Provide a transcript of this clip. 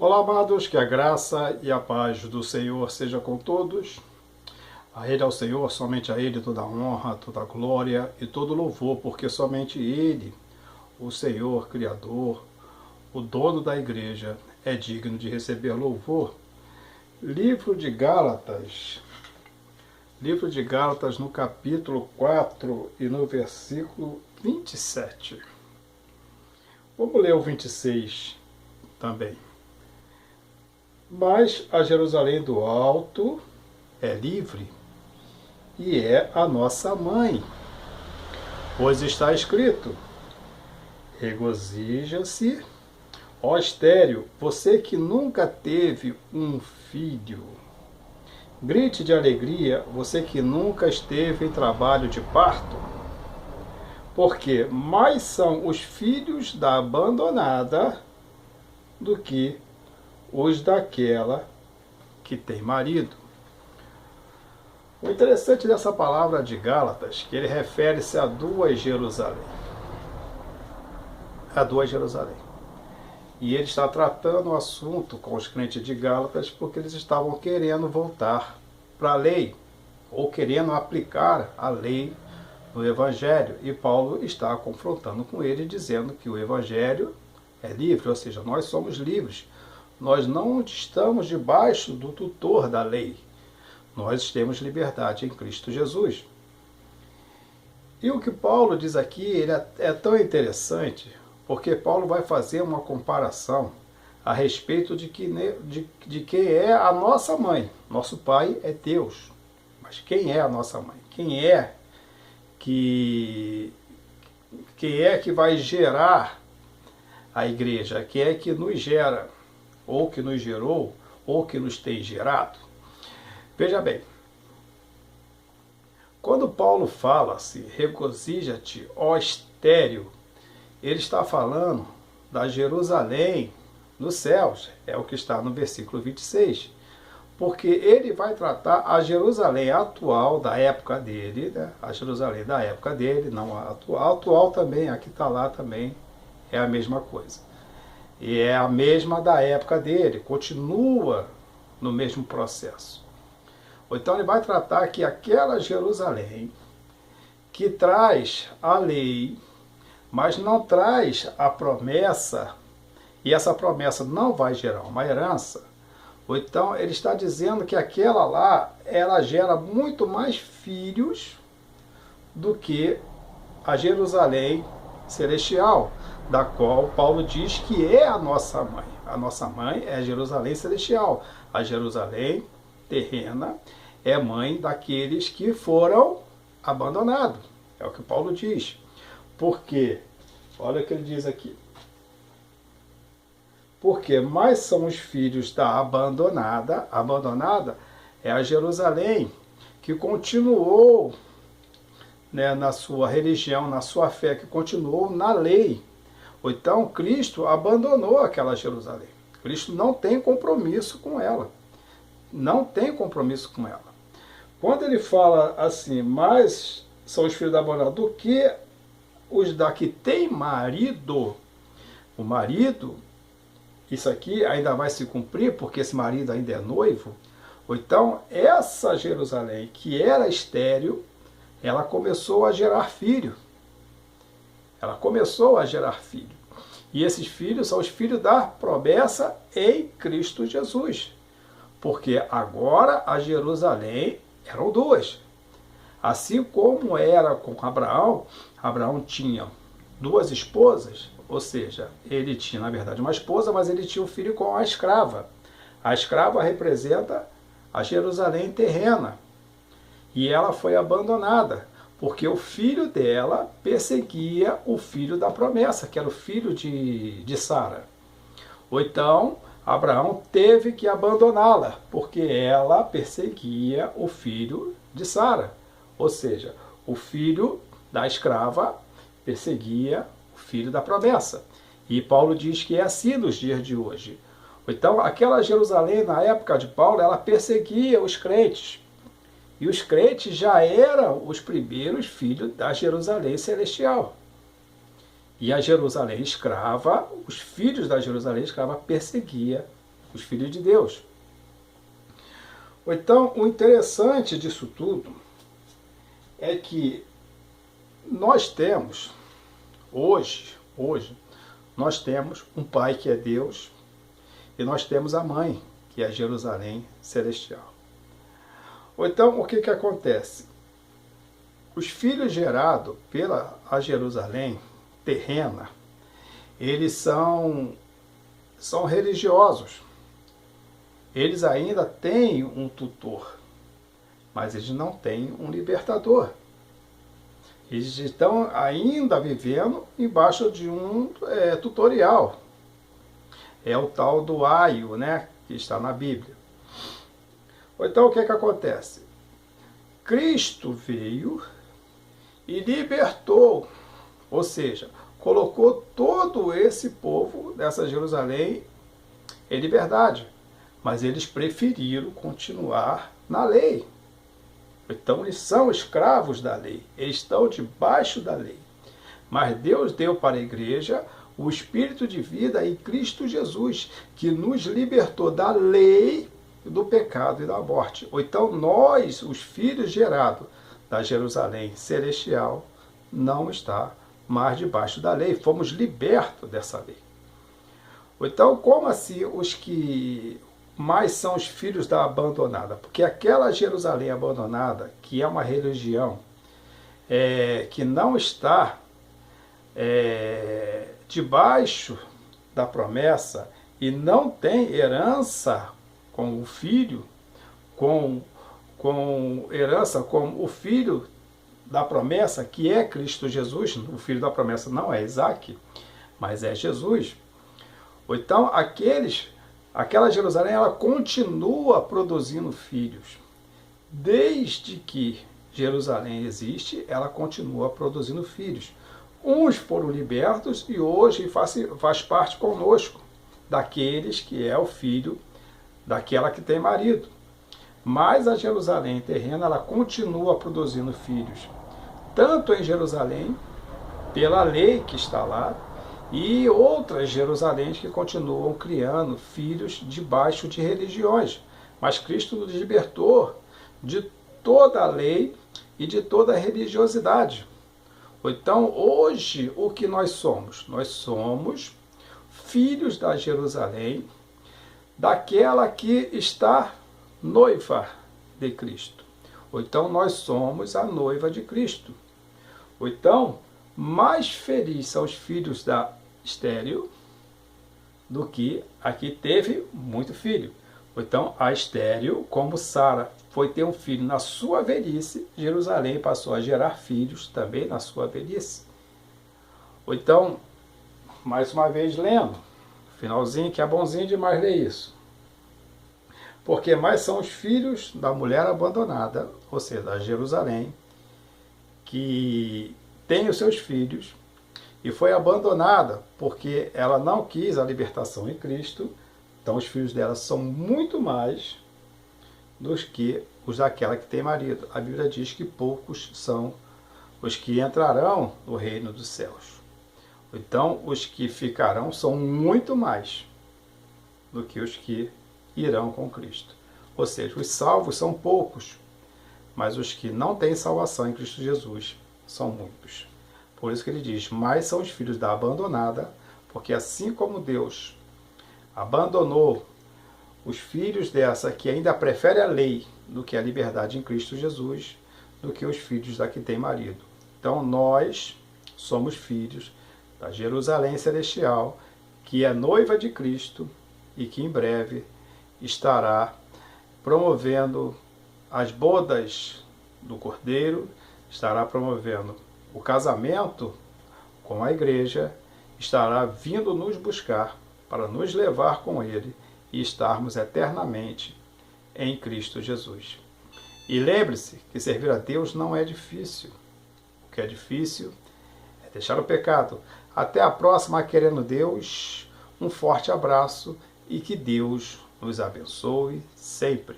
Olá, amados, que a graça e a paz do Senhor seja com todos. A Ele ao Senhor, somente a Ele toda a honra, toda a glória e todo louvor, porque somente Ele, o Senhor, Criador, o dono da igreja, é digno de receber louvor. Livro de Gálatas no capítulo 4 e no versículo 27. Vamos ler o 26 também. Mas a Jerusalém do alto é livre e é a nossa mãe, pois está escrito: regozija-se, ó estéril, você que nunca teve um filho. Grite de alegria, você que nunca esteve em trabalho de parto, porque mais são os filhos da abandonada do que os daquela que tem marido. O interessante dessa palavra de Gálatas, que ele refere-se a duas Jerusalém. A duas Jerusalém. E ele está tratando o assunto com os crentes de Gálatas porque eles estavam querendo voltar para a lei, ou querendo aplicar a lei no Evangelho. E Paulo está confrontando com ele, dizendo que o Evangelho é livre, ou seja, nós somos livres. Nós não estamos debaixo do tutor da lei. Nós temos liberdade em Cristo Jesus. E o que Paulo diz aqui ele é tão interessante, porque Paulo vai fazer uma comparação a respeito de quem é a nossa mãe. Nosso pai é Deus. Mas quem é a nossa mãe? Quem é que vai gerar a igreja? Quem é que nos gera? Ou que nos gerou, ou que nos tem gerado. Veja bem, quando Paulo fala assim, regozija-te, ó estéril, ele está falando da Jerusalém nos céus, é o que está no versículo 26, porque ele vai tratar a Jerusalém atual da época dele, né? A Jerusalém da época dele, não a atual também, a que está lá também é a mesma coisa. E é a mesma da época dele, continua no mesmo processo. Então ele vai tratar que aquela Jerusalém que traz a lei, mas não traz a promessa, e essa promessa não vai gerar uma herança, ou então ele está dizendo que aquela lá, ela gera muito mais filhos do que a Jerusalém celestial, da qual Paulo diz que é a nossa mãe. A nossa mãe é a Jerusalém celestial. A Jerusalém terrena é mãe daqueles que foram abandonados. É o que Paulo diz. Por quê? Olha o que ele diz aqui. Porque mais são os filhos da abandonada. Abandonada é a Jerusalém que continuou, né, na sua religião, na sua fé, que continuou na lei. Ou então Cristo abandonou aquela Jerusalém. Cristo não tem compromisso com ela. Não tem compromisso com ela. Quando ele fala assim, mais são os filhos da abandonada do que os da que tem marido, o marido, isso aqui ainda vai se cumprir, porque esse marido ainda é noivo. Ou então, essa Jerusalém, que era estéril, ela começou a gerar filho. Ela começou a gerar filho. E esses filhos são os filhos da promessa em Cristo Jesus. Porque agora a Jerusalém eram duas. Assim como era com Abraão, Abraão tinha duas esposas, ou seja, ele tinha na verdade uma esposa, mas ele tinha um filho com a escrava. A escrava representa a Jerusalém terrena. E ela foi abandonada, porque o filho dela perseguia o filho da promessa, que era o filho de Sara. Ou então, Abraão teve que abandoná-la, porque ela perseguia o filho de Sara. Ou seja, o filho da escrava perseguia o filho da promessa. E Paulo diz que é assim nos dias de hoje. Então, aquela Jerusalém, na época de Paulo, ela perseguia os crentes. E os crentes já eram os primeiros filhos da Jerusalém celestial. E a Jerusalém escrava, os filhos da Jerusalém escrava perseguia os filhos de Deus. Então, o interessante disso tudo é que nós temos, hoje, nós temos um Pai que é Deus e nós temos a Mãe, que é Jerusalém Celestial. Então, o que acontece? Os filhos gerados pela a Jerusalém terrena, eles são religiosos. Eles ainda têm um tutor, mas eles não têm um libertador. Eles estão ainda vivendo embaixo de um tutorial. É o tal do aio, né, que está na Bíblia. Então o que acontece? Cristo veio e libertou, ou seja, colocou todo esse povo dessa Jerusalém em liberdade. Mas eles preferiram continuar na lei. Então eles são escravos da lei, eles estão debaixo da lei. Mas Deus deu para a igreja o Espírito de vida em Cristo Jesus, que nos libertou da lei, do pecado e da morte. Ou então nós, os filhos gerados da Jerusalém Celestial, não está mais debaixo da lei, fomos libertos dessa lei. Ou então, como assim os que mais são os filhos da abandonada? Porque aquela Jerusalém abandonada, que é uma religião que não está debaixo da promessa e não tem herança com o filho, com herança com o filho da promessa, que é Cristo Jesus. O filho da promessa não é Isaac, mas é Jesus. Então, aquela Jerusalém, ela continua produzindo filhos. Desde que Jerusalém existe, ela continua produzindo filhos. Uns foram libertos e hoje faz parte conosco, daqueles que é o filho daquela que tem marido. Mas a Jerusalém terrena, ela continua produzindo filhos. Tanto em Jerusalém, pela lei que está lá, e outras Jerusaléns que continuam criando filhos debaixo de religiões. Mas Cristo nos libertou de toda a lei e de toda a religiosidade. Então, hoje, o que nós somos? Nós somos filhos da Jerusalém, daquela que está noiva de Cristo. Ou então, nós somos a noiva de Cristo. Ou então, mais felizes são os filhos da estéril do que a que teve muito filho. Então, a estéril, como Sara foi ter um filho na sua velhice, Jerusalém passou a gerar filhos também na sua velhice. Ou então, mais uma vez lendo, finalzinho que é bonzinho demais ler isso. Porque mais são os filhos da mulher abandonada, ou seja, da Jerusalém, que tem os seus filhos e foi abandonada porque ela não quis a libertação em Cristo. Então os filhos dela são muito mais do que os daquela que tem marido. A Bíblia diz que poucos são os que entrarão no reino dos céus. Então os que ficarão são muito mais do que os que irão com Cristo. Ou seja, os salvos são poucos, mas os que não têm salvação em Cristo Jesus são muitos. Por isso que ele diz, mais são os filhos da abandonada, porque assim como Deus abandonou os filhos dessa que ainda prefere a lei do que a liberdade em Cristo Jesus, do que os filhos da que tem marido. Então nós somos filhos da Jerusalém Celestial, que é noiva de Cristo e que em breve estará promovendo as bodas do Cordeiro, estará promovendo o casamento com a igreja, estará vindo nos buscar para nos levar com ele e estarmos eternamente em Cristo Jesus. E lembre-se que servir a Deus não é difícil. O que é difícil é deixar o pecado. Até a próxima, querendo Deus. Um forte abraço e que Deus nos abençoe sempre.